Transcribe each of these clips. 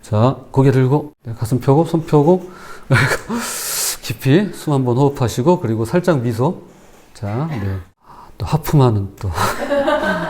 자, 고개 들고 가슴 펴고 손 펴고 깊이 숨 한번 호흡하시고 그리고 살짝 미소. 자, 네. 또 하품하는 또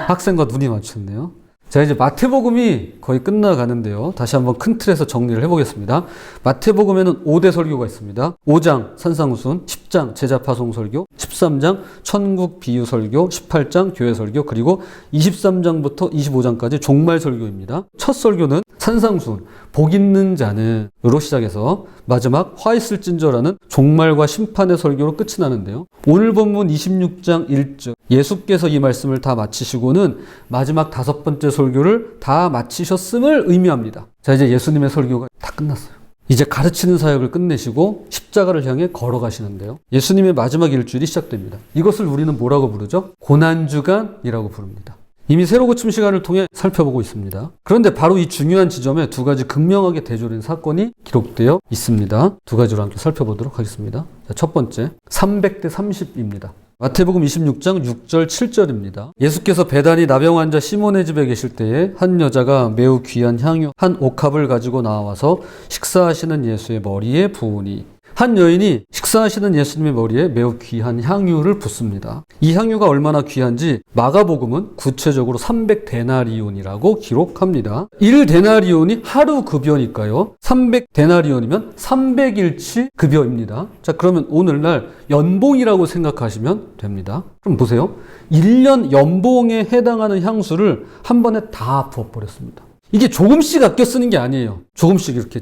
학생과 눈이 맞췄네요. 자, 이제 마태복음이 거의 끝나가는데요. 다시 한번 큰 틀에서 정리를 해보겠습니다. 마태복음에는 5대 설교가 있습니다. 5장 산상우순, 10장 제자파송 설교, 13장 천국 비유 설교, 18장 교회 설교, 그리고 23장부터 25장까지 종말 설교입니다. 첫 설교는 산상우순, 복 있는 자는 으로 시작해서 마지막 화 있을진저라는 종말과 심판의 설교로 끝이 나는데요. 오늘 본문 26장 1절 예수께서 이 말씀을 다 마치시고는 마지막 5번째 설교를 다 마치셨음을 의미합니다. 자, 이제 예수님의 설교가 다 끝났어요. 이제 가르치는 사역을 끝내시고 십자가를 향해 걸어가시는데요. 예수님의 마지막 일주일이 시작됩니다. 이것을 우리는 뭐라고 부르죠? 고난주간이라고 부릅니다. 이미 새로 고침 시간을 통해 살펴보고 있습니다. 그런데 바로 이 중요한 지점에 두 가지 극명하게 대조된 사건이 기록되어 있습니다. 두 가지로 함께 살펴보도록 하겠습니다. 자, 첫 번째, 300대 30입니다. 마태복음 26장 6절 7절입니다. 예수께서 베다니 나병 환자 시몬의 집에 계실 때에 한 여자가 매우 귀한 향유 한 옥합을 가지고 나와서 식사하시는 예수의 머리에 부으니, 한 여인이 식사하시는 예수님의 머리에 매우 귀한 향유를 붓습니다. 이 향유가 얼마나 귀한지 마가복음은 구체적으로 300데나리온이라고 기록합니다. 1데나리온이 하루 급여니까요. 300데나리온이면 300일치 급여입니다. 자, 그러면 오늘날 연봉이라고 생각하시면 됩니다. 그럼 보세요. 1년 연봉에 해당하는 향수를 한 번에 다 부어버렸습니다. 이게 조금씩 아껴 쓰는 게 아니에요. 조금씩 이렇게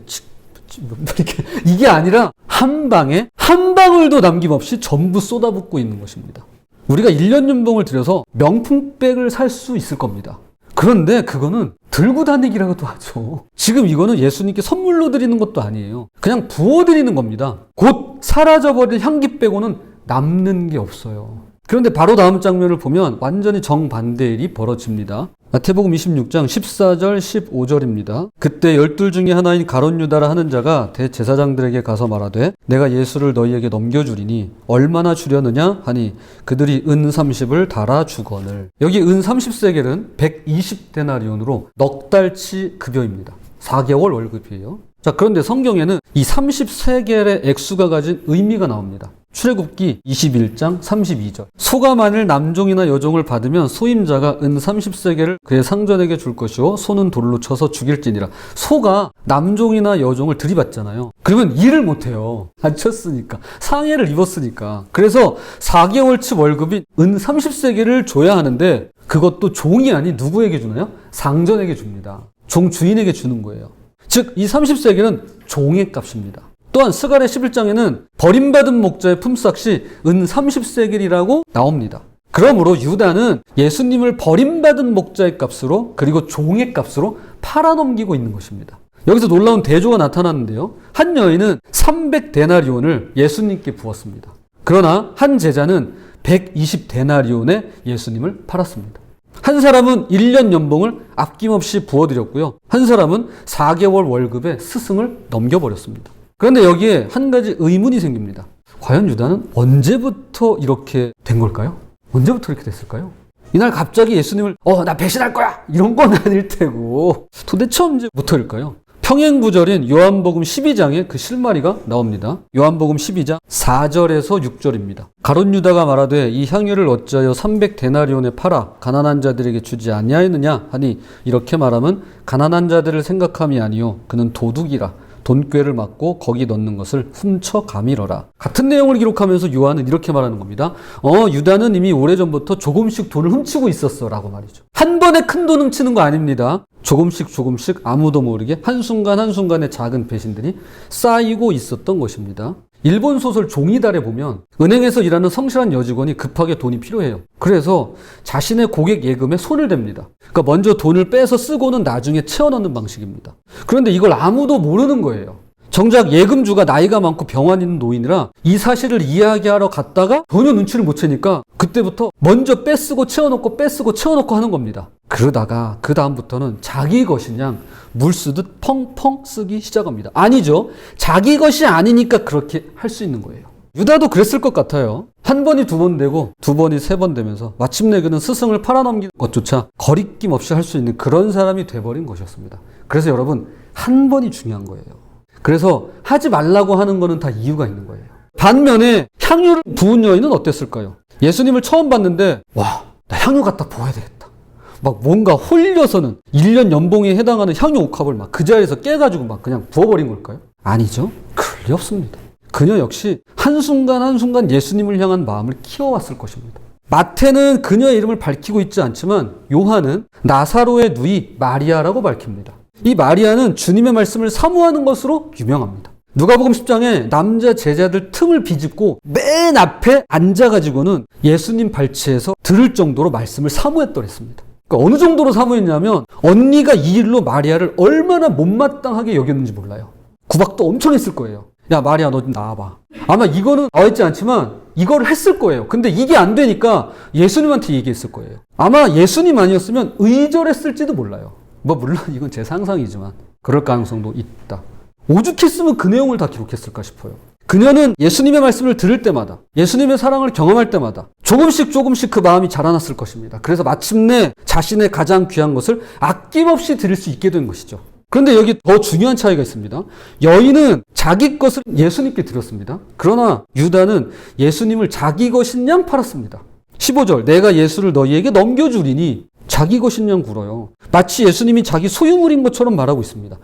이게 아니라 한 방에 한 방울도 남김없이 전부 쏟아붓고 있는 것입니다. 우리가 1년 연봉을 들여서 명품백을 살 수 있을 겁니다. 그런데 그거는 들고 다니기라고도 하죠. 지금 이거는 예수님께 선물로 드리는 것도 아니에요. 그냥 부어드리는 겁니다. 곧 사라져버릴 향기 빼고는 남는 게 없어요. 그런데 바로 다음 장면을 보면 완전히 정반대의 일이 벌어집니다. 마태복음 26장 14절 15절입니다. 그때 12 중에 하나인 가룟 유다라 하는 자가 대제사장들에게 가서 말하되 내가 예수를 너희에게 넘겨주리니 얼마나 주려느냐 하니 그들이 은 30을 달아 주거늘. 여기 은 30세겔은 120데나리온으로 넉 달치 급여입니다. 4개월 월급이에요. 자, 그런데 성경에는 이 30세겔의 액수가 가진 의미가 나옵니다. 출애굽기 21장 32절. 소가 만일 남종이나 여종을 받으면 소임자가 은 30세겔을 그의 상전에게 줄 것이요 소는 돌로 쳐서 죽일지니라. 소가 남종이나 여종을 들이받잖아요. 그러면 일을 못해요. 안 쳤으니까. 상해를 입었으니까. 그래서 4개월치 월급인 은 30세겔을 줘야 하는데 그것도 종이 아닌 누구에게 주나요? 상전에게 줍니다. 종 주인에게 주는 거예요. 즉 이 30세겔은 종의 값입니다. 또한 스가랴 11장에는 버림받은 목자의 품삯이 은 30세겔이라고 나옵니다. 그러므로 유다는 예수님을 버림받은 목자의 값으로 그리고 종의 값으로 팔아넘기고 있는 것입니다. 여기서 놀라운 대조가 나타났는데요. 한 여인은 300데나리온을 예수님께 부었습니다. 그러나 한 제자는 120데나리온에 예수님을 팔았습니다. 한 사람은 1년 연봉을 아낌없이 부어드렸고요. 한 사람은 4개월 월급의 스승을 넘겨버렸습니다. 그런데 여기에 한 가지 의문이 생깁니다. 과연 유다는 언제부터 이렇게 된 걸까요? 언제부터 이렇게 됐을까요? 이날 갑자기 예수님을 나 배신할 거야! 이런 건 아닐 테고 도대체 언제부터일까요? 평행구절인 요한복음 12장에 그 실마리가 나옵니다. 요한복음 12장 4절에서 6절입니다. 가룟 유다가 말하되 이 향유를 어찌하여 300데나리온에 팔아 가난한 자들에게 주지 아니하였느냐 하니 이렇게 말하면 가난한 자들을 생각함이 아니요 그는 도둑이라 돈꾀를 맞고 거기 넣는 것을 훔쳐 가밀어라. 같은 내용을 기록하면서 요한은 이렇게 말하는 겁니다. 유다는 이미 오래전부터 조금씩 돈을 훔치고 있었어 라고 말이죠. 한 번에 큰 돈 훔치는 거 아닙니다. 조금씩 아무도 모르게 한순간의 작은 배신들이 쌓이고 있었던 것입니다. 일본 소설 종이달에 보면 은행에서 일하는 성실한 여직원이 급하게 돈이 필요해요. 그래서 자신의 고객 예금에 손을 댑니다. 그러니까 먼저 돈을 빼서 쓰고는 나중에 채워넣는 방식입니다. 그런데 이걸 아무도 모르는 거예요. 정작 예금주가 나이가 많고 병환 있는 노인이라 이 사실을 이야기하러 갔다가 전혀 눈치를 못 채니까 그때부터 먼저 빼쓰고 채워넣고 하는 겁니다. 그러다가 그 다음부터는 자기 것인 양 물 쓰듯 펑펑 쓰기 시작합니다. 아니죠. 자기 것이 아니니까 그렇게 할 수 있는 거예요. 유다도 그랬을 것 같아요. 한 번이 2번 되고 2번이 3번 되면서 마침내 그는 스승을 팔아넘기는 것조차 거리낌 없이 할 수 있는 그런 사람이 돼버린 것이었습니다. 그래서 여러분 한 번이 중요한 거예요. 그래서 하지 말라고 하는 거는 다 이유가 있는 거예요. 반면에 향유를 부은 여인은 어땠을까요? 예수님을 처음 봤는데 와, 나 향유 갖다 부어야 되겠다. 막 뭔가 홀려서는 1년 연봉에 해당하는 향유 옥합을 막 그 자리에서 깨가지고 막 그냥 부어버린 걸까요? 아니죠. 그럴 리 없습니다. 그녀 역시 한순간 한순간 예수님을 향한 마음을 키워왔을 것입니다. 마태는 그녀의 이름을 밝히고 있지 않지만 요한은 나사로의 누이 마리아라고 밝힙니다. 이 마리아는 주님의 말씀을 사모하는 것으로 유명합니다. 누가복음 10장에 남자 제자들 틈을 비집고 맨 앞에 앉아가지고는 예수님 발치에서 들을 정도로 말씀을 사모했더랬습니다. 그러니까 어느 정도로 사모했냐면 언니가 이 일로 마리아를 얼마나 못마땅하게 여겼는지 몰라요. 구박도 엄청 했을 거예요. 야 마리아 너 좀 나와봐. 아마 이거는 나와있지 않지만 이걸 했을 거예요. 근데 이게 안 되니까 예수님한테 얘기했을 거예요. 아마 예수님 아니었으면 의절했을지도 몰라요. 뭐 물론 이건 제 상상이지만 그럴 가능성도 있다. 오죽했으면 그 내용을 다 기록했을까 싶어요. 그녀는 예수님의 말씀을 들을 때마다 예수님의 사랑을 경험할 때마다 조금씩 그 마음이 자라났을 것입니다. 그래서 마침내 자신의 가장 귀한 것을 아낌없이 드릴 수 있게 된 것이죠. 그런데 여기 더 중요한 차이가 있습니다. 여인은 자기 것을 예수님께 드렸습니다. 그러나 유다는 예수님을 자기 것인 양 팔았습니다. 15절 내가 예수를 너희에게 넘겨주리니 자기 것인 양 굴어요. 마치 예수님이 자기 소유물인 것처럼 말하고 있습니다.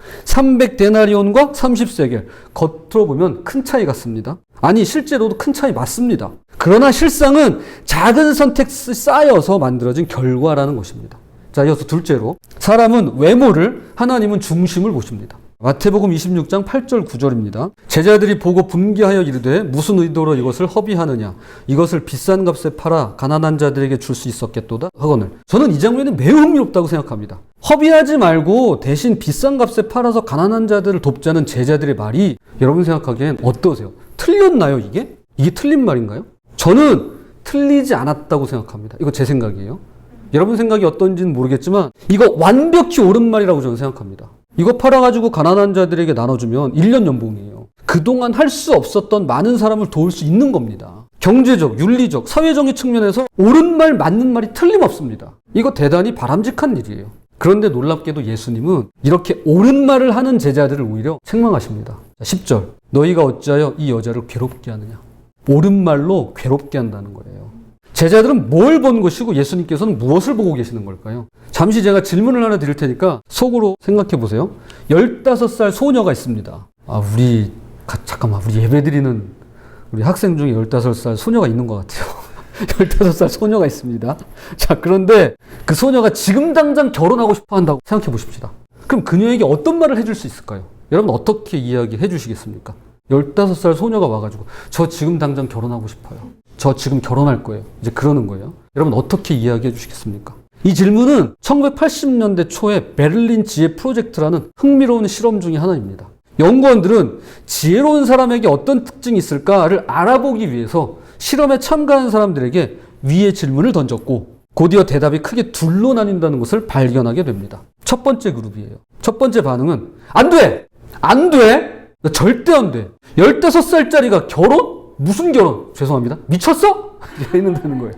300데나리온과 30세겔. 겉으로 보면 큰 차이 같습니다. 아니 실제로도 큰 차이 맞습니다. 그러나 실상은 작은 선택이 쌓여서 만들어진 결과라는 것입니다. 자, 이어서 둘째로 사람은 외모를, 하나님은 중심을 보십니다. 마태복음 26장 8절 9절입니다. 제자들이 보고 분개하여 이르되 무슨 의도로 이것을 허비하느냐, 이것을 비싼 값에 팔아 가난한 자들에게 줄 수 있었겠도다 하거늘. 저는 이 장면이 매우 흥미롭다고 생각합니다. 허비하지 말고 대신 비싼 값에 팔아서 가난한 자들을 돕자는 제자들의 말이 여러분 생각하기엔 어떠세요? 틀렸나요 이게? 이게 틀린 말인가요? 저는 틀리지 않았다고 생각합니다. 이거 제 생각이에요. 여러분 생각이 어떤지는 모르겠지만 이거 완벽히 옳은 말이라고 저는 생각합니다. 이거 팔아가지고 가난한 자들에게 나눠주면 1년 연봉이에요. 그동안 할 수 없었던 많은 사람을 도울 수 있는 겁니다. 경제적, 윤리적, 사회적인 측면에서 옳은 말, 맞는 말이 틀림없습니다. 이거 대단히 바람직한 일이에요. 그런데 놀랍게도 예수님은 이렇게 옳은 말을 하는 제자들을 오히려 책망하십니다. 10절 너희가 어찌하여 이 여자를 괴롭게 하느냐. 옳은 말로 괴롭게 한다는 거예요. 제자들은 뭘 본 것이고 예수님께서는 무엇을 보고 계시는 걸까요? 잠시 제가 질문을 하나 드릴 테니까 속으로 생각해 보세요. 15살 소녀가 있습니다. 잠깐만, 우리 예배드리는 우리 학생 중에 15살 소녀가 있는 것 같아요. 15살 소녀가 있습니다. 자, 그런데 그 소녀가 지금 당장 결혼하고 싶어 한다고 생각해 보십시다. 그럼 그녀에게 어떤 말을 해줄 수 있을까요? 여러분 어떻게 이야기해 주시겠습니까? 15살 소녀가 와가지고 저 지금 당장 결혼하고 싶어요. 저 지금 결혼할 거예요. 이제 그러는 거예요. 여러분 어떻게 이야기해 주시겠습니까? 이 질문은 1980년대 초에 베를린 지혜 프로젝트라는 흥미로운 실험 중에 하나입니다. 연구원들은 지혜로운 사람에게 어떤 특징이 있을까를 알아보기 위해서 실험에 참가한 사람들에게 위의 질문을 던졌고 곧이어 대답이 크게 둘로 나뉜다는 것을 발견하게 됩니다. 첫 번째 그룹이에요. 첫 번째 반응은 안 돼! 안 돼! 절대 안 돼! 15살짜리가 결혼? 무슨 결혼? 죄송합니다. 미쳤어? 이랬는다는 거예요.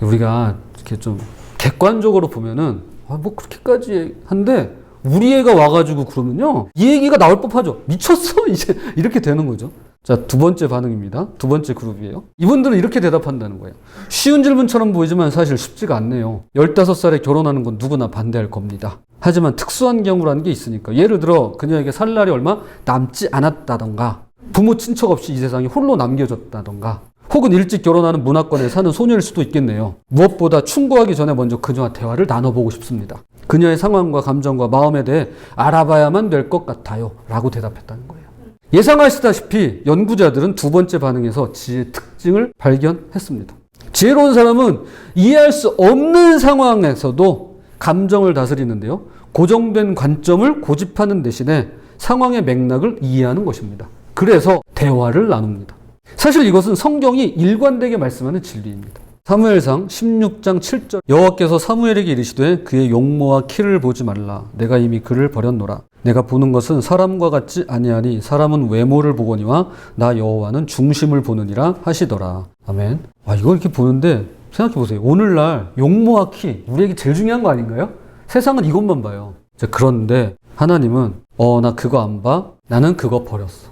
우리가 이렇게 좀 객관적으로 보면은 뭐 그렇게까지 한데 우리 애가 와가지고 그러면요 이 얘기가 나올 법하죠. 미쳤어? 이제 이렇게 되는 거죠. 자, 두 번째 반응입니다. 두 번째 그룹이에요. 이분들은 이렇게 대답한다는 거예요. 쉬운 질문처럼 보이지만 사실 쉽지가 않네요. 15살에 결혼하는 건 누구나 반대할 겁니다. 하지만 특수한 경우라는 게 있으니까 예를 들어 그녀에게 살 날이 얼마 남지 않았다던가 부모 친척 없이 이 세상에 홀로 남겨졌다던가 혹은 일찍 결혼하는 문화권에 사는 소녀일 수도 있겠네요. 무엇보다 충고하기 전에 먼저 그녀와 대화를 나눠보고 싶습니다. 그녀의 상황과 감정과 마음에 대해 알아봐야만 될 것 같아요 라고 대답했다는 거예요. 예상하시다시피 연구자들은 두 번째 반응에서 지혜의 특징을 발견했습니다. 지혜로운 사람은 이해할 수 없는 상황에서도 감정을 다스리는데요. 고정된 관점을 고집하는 대신에 상황의 맥락을 이해하는 것입니다. 그래서 대화를 나눕니다. 사실 이것은 성경이 일관되게 말씀하는 진리입니다. 사무엘상 16장 7절 여호와께서 사무엘에게 이르시되 그의 용모와 키를 보지 말라. 내가 이미 그를 버렸노라. 내가 보는 것은 사람과 같지 아니하니 사람은 외모를 보거니와 나 여호와는 중심을 보느니라 하시더라. 아멘. 이걸 이렇게 보는데 생각해 보세요. 오늘날 용모와 키 우리에게 제일 중요한 거 아닌가요? 세상은 이것만 봐요. 그런데 하나님은 나 그거 안 봐. 나는 그거 버렸어.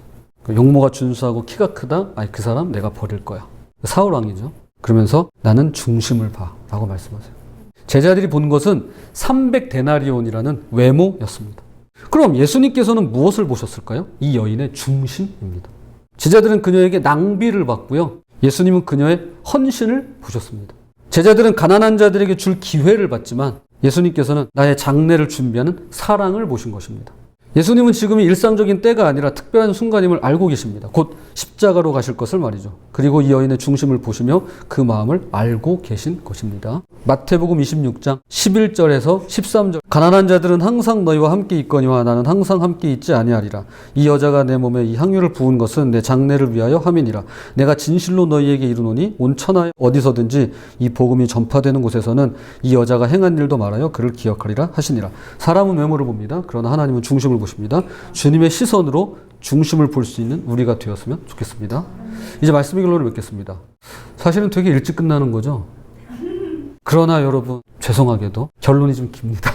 용모가 준수하고 키가 크다. 아니 그 사람 내가 버릴 거야. 사울 왕이죠. 그러면서 나는 중심을 봐 라고 말씀하세요. 제자들이 본 것은 300데나리온이라는 외모였습니다. 그럼 예수님께서는 무엇을 보셨을까요? 이 여인의 중심입니다. 제자들은 그녀에게 낭비를 봤고요. 예수님은 그녀의 헌신을 보셨습니다. 제자들은 가난한 자들에게 줄 기회를 받지만 예수님께서는 나의 장례를 준비하는 사랑을 보신 것입니다. 예수님은 지금이 일상적인 때가 아니라 특별한 순간임을 알고 계십니다. 곧 십자가로 가실 것을 말이죠. 그리고 이 여인의 중심을 보시며 그 마음을 알고 계신 것입니다. 마태복음 26장 11절에서 13절 가난한 자들은 항상 너희와 함께 있거니와 나는 항상 함께 있지 아니하리라. 이 여자가 내 몸에 이 향유를 부은 것은 내 장례를 위하여 함이니라. 내가 진실로 너희에게 이르노니 온 천하에 어디서든지 이 복음이 전파되는 곳에서는 이 여자가 행한 일도 말하여 그를 기억하리라 하시니라. 사람은 외모를 봅니다. 그러나 하나님은 중심을 보십니다. 주님의 시선으로 중심을 볼 수 있는 우리가 되었으면 좋겠습니다. 이제 말씀의 결론을 맺겠습니다. 사실은 되게 일찍 끝나는 거죠. 그러나 여러분 죄송하게도 결론이 좀 깁니다.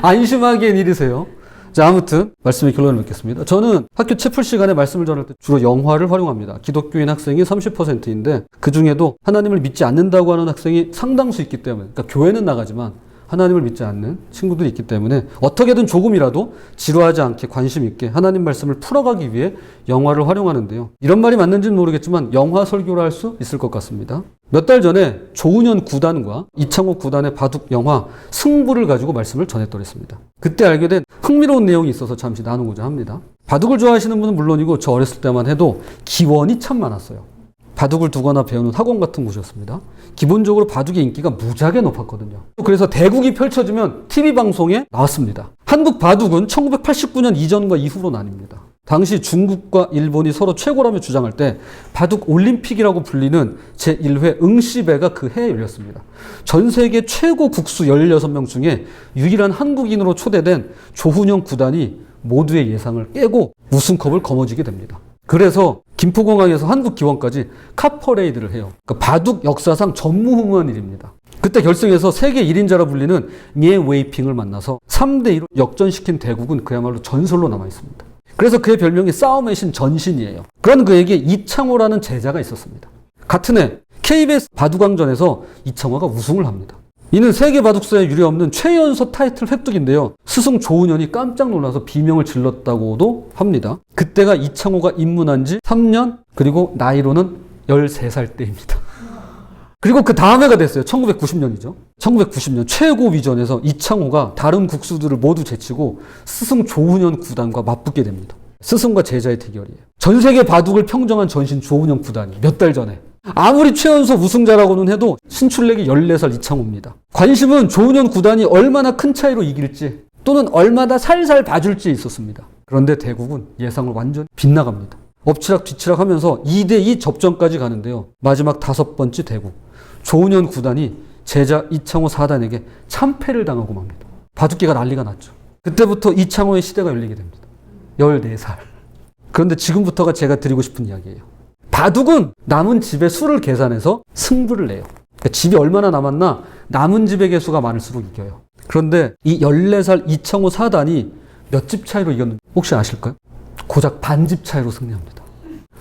안심하기엔 이르세요. 자, 아무튼 말씀의 결론을 맺겠습니다. 저는 학교 채플 시간에 말씀을 전할 때 주로 영화를 활용합니다. 기독교인 학생이 30%인데 그중에도 하나님을 믿지 않는다고 하는 학생이 상당수 있기 때문에, 그러니까 교회는 나가지만 하나님을 믿지 않는 친구들이 있기 때문에 어떻게든 조금이라도 지루하지 않게 관심 있게 하나님 말씀을 풀어가기 위해 영화를 활용하는데요. 이런 말이 맞는지는 모르겠지만 영화 설교를 할 수 있을 것 같습니다. 몇 달 전에 조은현 구단과 이창호 구단의 바둑 영화 승부를 가지고 말씀을 전했더랬습니다. 그때 알게 된 흥미로운 내용이 있어서 잠시 나누고자 합니다. 바둑을 좋아하시는 분은 물론이고 저 어렸을 때만 해도 기원이 참 많았어요. 바둑을 두거나 배우는 학원 같은 곳이었습니다. 기본적으로 바둑의 인기가 무지하게 높았거든요. 그래서 대국이 펼쳐지면 TV방송에 나왔습니다. 한국 바둑은 1989년 이전과 이후로 나뉩니다. 당시 중국과 일본이 서로 최고라며 주장할 때 바둑 올림픽이라고 불리는 제1회 응시배가 그 해에 열렸습니다. 전 세계 최고 국수 16명 중에 유일한 한국인으로 초대된 조훈영 구단이 모두의 예상을 깨고 우승컵을 거머쥐게 됩니다. 그래서 김포공항에서 한국기원까지 카퍼레이드를 해요. 그러니까 바둑 역사상 전무후무한 일입니다. 그때 결승에서 세계 1인자라 불리는 예 웨이핑을 만나서 3대2로 역전시킨 대국은 그야말로 전설로 남아있습니다. 그래서 그의 별명이 싸움의 신 전신이에요. 그런 그에게 이창호라는 제자가 있었습니다. 같은 해 KBS 바둑왕전에서 이창호가 우승을 합니다. 이는 세계 바둑사에 유례없는 최연소 타이틀 획득인데요. 스승 조은현이 깜짝 놀라서 비명을 질렀다고도 합니다. 그때가 이창호가 입문한 지 3년, 그리고 나이로는 13살 때입니다. 그리고 그 다음 해가 됐어요. 1990년이죠. 1990년 최고 위전에서 이창호가 다른 국수들을 모두 제치고 스승 조은현 구단과 맞붙게 됩니다. 스승과 제자의 대결이에요. 전 세계 바둑을 평정한 전신 조은현 구단이 몇 달 전에 아무리 최연소 우승자라고는 해도 신출내기 14살 이창호입니다. 관심은 조은현 구단이 얼마나 큰 차이로 이길지 또는 얼마나 살살 봐줄지에 있었습니다. 그런데 대국은 예상을 완전 빗나갑니다. 엎치락 뒤치락 하면서 2대2 접전까지 가는데요. 마지막 5번째 대국. 조은현 구단이 제자 이창호 4단에게 참패를 당하고 맙니다. 바둑계가 난리가 났죠. 그때부터 이창호의 시대가 열리게 됩니다. 14살. 그런데 지금부터가 제가 드리고 싶은 이야기예요. 바둑은 남은 집의 수를 계산해서 승부를 내요. 그러니까 집이 얼마나 남았나 남은 집의 개수가 많을수록 이겨요. 그런데 이 14살 이창호 4단이 몇 집 차이로 이겼는지 혹시 아실까요? 고작 반집 차이로 승리합니다.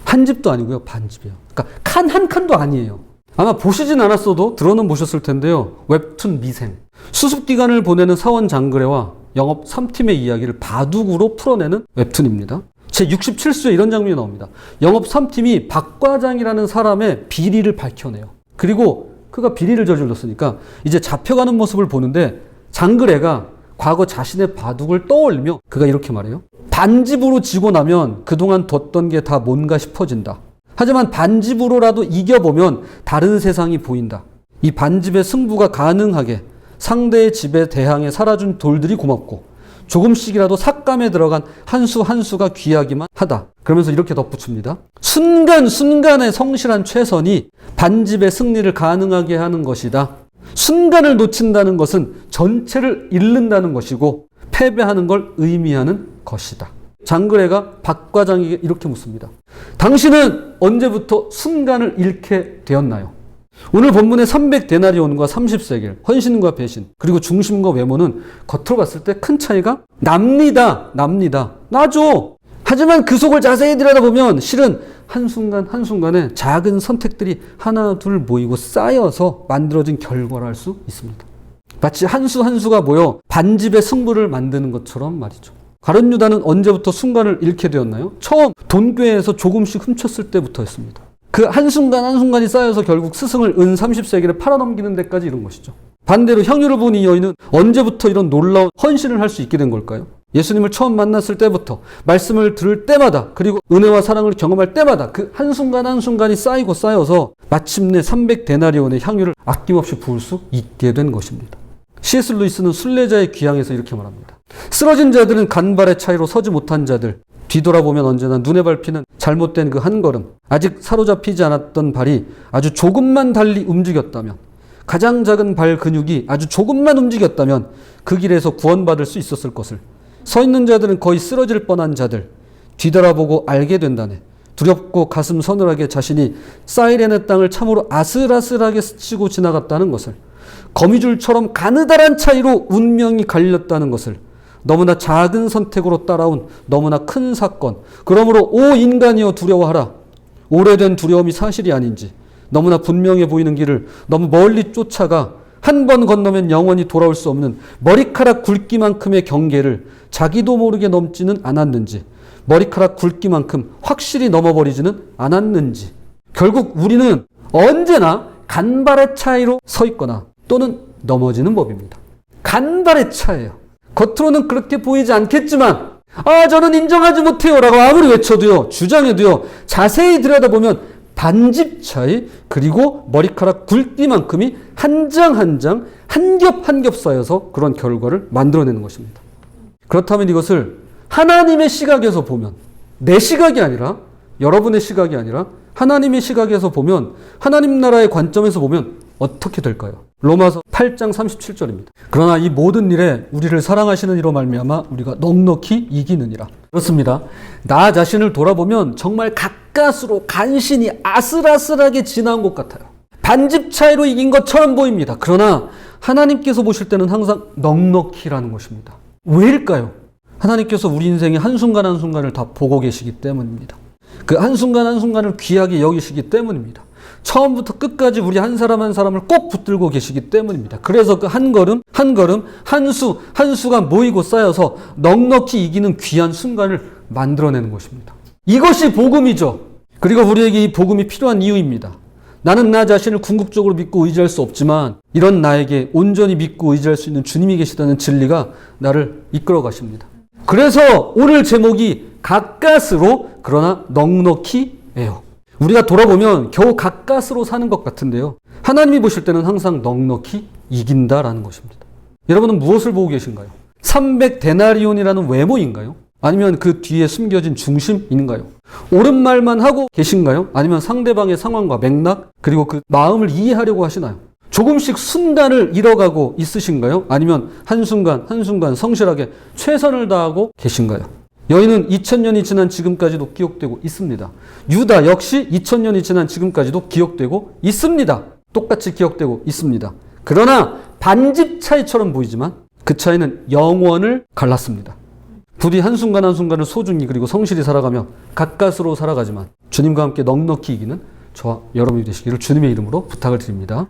한 집도 아니고요. 반집이에요. 그러니까 칸 한 칸도 아니에요. 아마 보시진 않았어도 들어는 보셨을 텐데요. 웹툰 미생. 수습기간을 보내는 사원 장그래와 영업 3팀의 이야기를 바둑으로 풀어내는 웹툰입니다. 제67수에 이런 장면이 나옵니다. 영업 3팀이 박 과장이라는 사람의 비리를 밝혀내요. 그리고 그가 비리를 저질렀으니까 이제 잡혀가는 모습을 보는데 장그래가 과거 자신의 바둑을 떠올리며 그가 이렇게 말해요. 반집으로 지고 나면 그동안 뒀던 게 다 뭔가 싶어진다. 하지만 반집으로라도 이겨보면 다른 세상이 보인다. 이 반집의 승부가 가능하게 상대의 집에 대항해 살아준 돌들이 고맙고 조금씩이라도 삭감에 들어간 한 수 한 수가 귀하기만 하다. 그러면서 이렇게 덧붙입니다. 순간순간의 성실한 최선이 반집의 승리를 가능하게 하는 것이다. 순간을 놓친다는 것은 전체를 잃는다는 것이고 패배하는 걸 의미하는 것이다. 장그래가 박 과장에게 이렇게 묻습니다. 당신은 언제부터 순간을 잃게 되었나요? 오늘 본문의 300데나리온과 30세겔, 헌신과 배신, 그리고 중심과 외모는 겉으로 봤을 때 큰 차이가 납니다. 나죠. 하지만 그 속을 자세히 들여다보면 실은 한순간에 작은 선택들이 하나 둘 모이고 쌓여서 만들어진 결과를 알 수 있습니다. 마치 한 수가 모여 반집의 승부를 만드는 것처럼 말이죠. 가룟 유다는 언제부터 순간을 잃게 되었나요? 처음 돈꾀에서 조금씩 훔쳤을 때부터였습니다. 그 한순간이 쌓여서 결국 스승을 은 30세겔에 팔아넘기는 데까지 이른 것이죠. 반대로 향유를 부은 이 여인은 언제부터 이런 놀라운 헌신을 할 수 있게 된 걸까요? 예수님을 처음 만났을 때부터, 말씀을 들을 때마다, 그리고 은혜와 사랑을 경험할 때마다 그 한순간이 쌓이고 쌓여서 마침내 300데나리온의 향유를 아낌없이 부을 수 있게 된 것입니다. C.S. 루이스는 순례자의 귀향에서 이렇게 말합니다. 쓰러진 자들은 간발의 차이로 서지 못한 자들, 뒤돌아보면 언제나 눈에 밟히는 잘못된 그 한 걸음, 아직 사로잡히지 않았던 발이 아주 조금만 달리 움직였다면, 가장 작은 발 근육이 아주 조금만 움직였다면 그 길에서 구원받을 수 있었을 것을, 서 있는 자들은 거의 쓰러질 뻔한 자들, 뒤돌아보고 알게 된다네. 두렵고 가슴 서늘하게 자신이 사이렌의 땅을 참으로 아슬아슬하게 스치고 지나갔다는 것을, 거미줄처럼 가느다란 차이로 운명이 갈렸다는 것을, 너무나 작은 선택으로 따라온 너무나 큰 사건, 그러므로 오 인간이여 두려워하라. 오래된 두려움이 사실이 아닌지, 너무나 분명해 보이는 길을 너무 멀리 쫓아가 한 번 건너면 영원히 돌아올 수 없는 머리카락 굵기만큼의 경계를 자기도 모르게 넘지는 않았는지, 머리카락 굵기만큼 확실히 넘어버리지는 않았는지, 결국 우리는 언제나 간발의 차이로 서 있거나 또는 넘어지는 법입니다. 간발의 차이예요. 겉으로는 그렇게 보이지 않겠지만 저는 인정하지 못해요 라고 아무리 외쳐도요, 주장해도요, 자세히 들여다보면 반집 차이, 그리고 머리카락 굵기만큼이 한 장 한 장, 한 겹 쌓여서 그런 결과를 만들어내는 것입니다. 그렇다면 이것을 하나님의 시각에서 보면, 내 시각이 아니라, 여러분의 시각이 아니라 하나님의 시각에서 보면, 하나님 나라의 관점에서 보면 어떻게 될까요? 로마서 8장 37절입니다. 그러나 이 모든 일에 우리를 사랑하시는 이로 말미암아 우리가 넉넉히 이기느니라. 그렇습니다. 나 자신을 돌아보면 정말 가까스로 간신히 아슬아슬하게 지나온 것 같아요. 반집 차이로 이긴 것처럼 보입니다. 그러나 하나님께서 보실 때는 항상 넉넉히라는 것입니다. 왜일까요? 하나님께서 우리 인생의 한순간을 다 보고 계시기 때문입니다. 그 한순간을 귀하게 여기시기 때문입니다. 처음부터 끝까지 우리 한 사람을 꼭 붙들고 계시기 때문입니다. 그래서 그 한 걸음, 한 수가 모이고 쌓여서 넉넉히 이기는 귀한 순간을 만들어내는 것입니다. 이것이 복음이죠. 그리고 우리에게 이 복음이 필요한 이유입니다. 나는 나 자신을 궁극적으로 믿고 의지할 수 없지만 이런 나에게 온전히 믿고 의지할 수 있는 주님이 계시다는 진리가 나를 이끌어 가십니다. 그래서 오늘 제목이 가까스로 그러나 넉넉히예요. 우리가 돌아보면 겨우 가까스로 사는 것 같은데요, 하나님이 보실 때는 항상 넉넉히 이긴다라는 것입니다. 여러분은 무엇을 보고 계신가요? 300데나리온이라는 외모인가요? 아니면 그 뒤에 숨겨진 중심인가요? 옳은 말만 하고 계신가요? 아니면 상대방의 상황과 맥락, 그리고 그 마음을 이해하려고 하시나요? 조금씩 순간을 잃어가고 있으신가요? 아니면 한순간 성실하게 최선을 다하고 계신가요? 여인은 2000년이 지난 지금까지도 기억되고 있습니다. 유다 역시 2000년이 지난 지금까지도 기억되고 있습니다. 똑같이 기억되고 있습니다. 그러나 반집 차이처럼 보이지만 그 차이는 영원을 갈랐습니다. 부디 한순간을 소중히 그리고 성실히 살아가며 가까스로 살아가지만 주님과 함께 넉넉히 이기는 저와 여러분이 되시기를 주님의 이름으로 부탁을 드립니다.